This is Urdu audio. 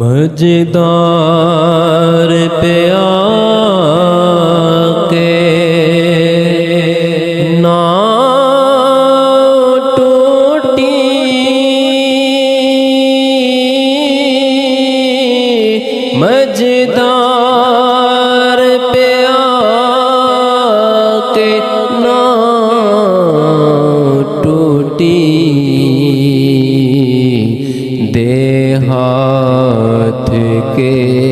مجدار پہ آکے نہ ٹوٹی مجدار پہ آکے نہ ٹوٹی دے ہاتھ کے